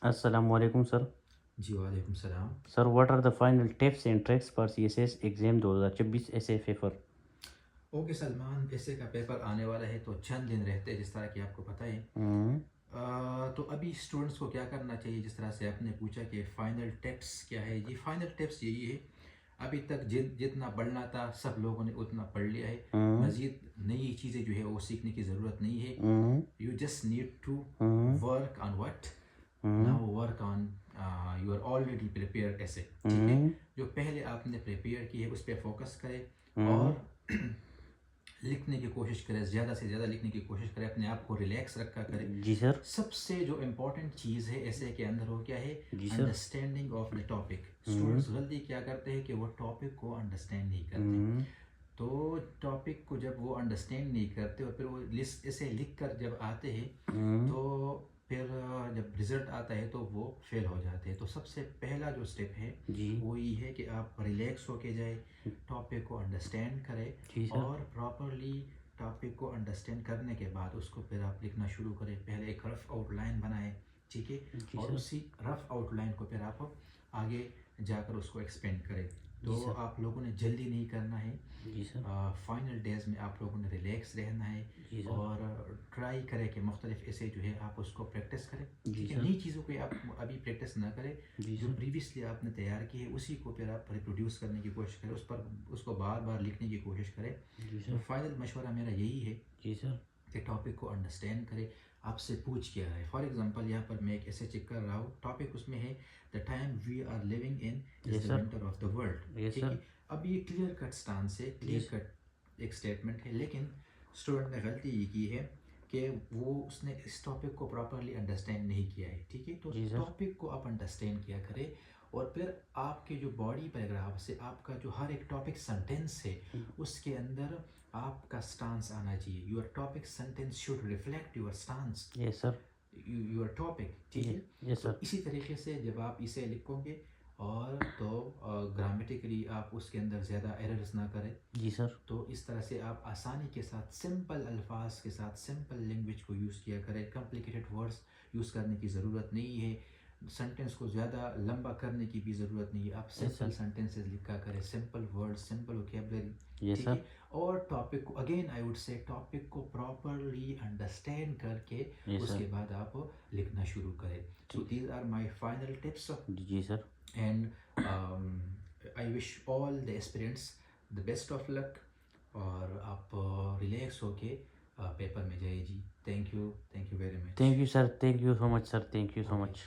Assalamu alaikum sir. جی وعلیکم السلام. Sir, what are the final tips and tricks for CSS exam 2024 essay paper? Okay Salman, ایسے کا paper آنے والا ہے تو چند دن رہتے ہیں، جس طرح کہ آپ کو پتہ ہے. تو ابھی اسٹوڈنٹس کو کیا کرنا چاہیے، جس طرح سے آپ نے پوچھا کہ فائنل ٹپس کیا ہے. یہ فائنل ٹپس یہی ہے، ابھی تک جتنا پڑھنا تھا سب لوگوں نے اتنا پڑھ لیا ہے. مزید نئی چیزیں جو ہے وہ سیکھنے کی ضرورت نہیں ہے. You just need to work on what now work on you are already prepare ایسے. ٹھیک ہے، جو پہلے آپ نے پریپیئر کی ہے اس پہ فوکس کرے اور لکھنے کی کوشش کرے، زیادہ سے زیادہ لکھنے کی کوشش کرے، اپنے آپ کو ریلیکس رکھا کرے. جی سر. سب سے جو امپورٹنٹ چیز ہے ایسے کے اندر وہ کیا ہے؟ جی sir. Understanding of the topic. Students غلطی کیا کرتے ہیں کہ وہ ٹاپک کو انڈرسٹینڈ نہیں کرتے. تو ٹاپک کو جب وہ انڈرسٹینڈ نہیں کرتے اور پھر وہ اسے لکھ کر جب آتے ہیں تو پھر جب رزلٹ آتا ہے تو وہ فیل ہو جاتے ہیں. تو سب سے پہلا جو اسٹیپ ہے وہ یہ ہے کہ آپ ریلیکس ہو کے جائے، ٹاپک کو انڈرسٹینڈ کرے اور پراپرلی ٹاپک کو انڈرسٹینڈ کرنے کے بعد اس کو پھر آپ لکھنا شروع کریں. پہلے ایک رف آؤٹ لائن بنائیں، ٹھیک ہے، اور اسی رف آؤٹ لائن کو پھر آپ آگے جا کر اس کو ایکسپینڈ کریں. تو آپ لوگوں نے جلدی نہیں کرنا ہے. فائنل ڈیز میں آپ لوگوں نے ریلیکس رہنا ہے اور ٹرائی کرے کہ مختلف ایسے جو ہے آپ اس کو پریکٹس کریں. نئی چیزوں کو آپ ابھی پریکٹس نہ کریں، جو پریویسلی آپ نے تیار کی ہے اسی کو پھر آپ ریپروڈیوس کرنے کی کوشش کریں، اس کو بار بار لکھنے کی کوشش کریں. تو فائنل مشورہ میرا یہی ہے کہ ٹاپک کو انڈرسٹینڈ کرے. آپ سے پوچھ کیا رہا ہے. فار ایگزامپل یہاں پر میں ایک ایسے چیک کر رہا ہوں، ٹاپک اس میں ہے the time we are living in is the winter of the world. ٹھیک ہے، اب یہ کلیئر کٹ اسٹانس ہے، کلیئر کٹ ایک اسٹیٹمنٹ ہے، لیکن اسٹوڈنٹ نے غلطی یہ کی ہے کہ وہ اس نے اس ٹاپک کو پراپرلی انڈرسٹینڈ نہیں کیا ہے. ٹھیک ہے، تو ٹاپک کو آپ انڈرسٹینڈ کیا کرے اور پھر آپ کے جو باڈی پیراگراف سے آپ کا جو ہر ایک ٹاپک سنٹینس ہے اس کے اندر آپ کا سٹانس آنا چاہیے. Your topic sentence should reflect your stance, yes sir, your topic. ٹھیک ہے، یس تو سر. اسی طریقے سے جب آپ اسے لکھو گے اور تو گرامیٹیکلی آپ اس کے اندر زیادہ ایررز نہ کریں. جی سر. تو اس طرح سے آپ آسانی کے ساتھ سمپل الفاظ کے ساتھ سمپل لینگویج کو یوز کیا کریں. کمپلیکیٹڈ ورڈس یوز کرنے کی ضرورت نہیں ہے، سنٹینس کو زیادہ لمبا کرنے کی بھی ضرورت نہیں ہے. آپ سمپل سنٹینسز لکھا کریں، سمپل ورڈ، سمپل ووکیبلری. ٹھیک ہے، اور ٹاپک کو اگین آئی وڈ سے ٹاپک کو پراپرلی انڈرسٹینڈ کر کے اس کے بعد آپ لکھنا شروع کریں. So these are my final tips. جی sir. And I wish all the aspirants the best of luck اور آپ ریلیکس ہو کے پیپر میں جائے. جی thank you very much. Thank you sir, thank you so much sir, thank you so much.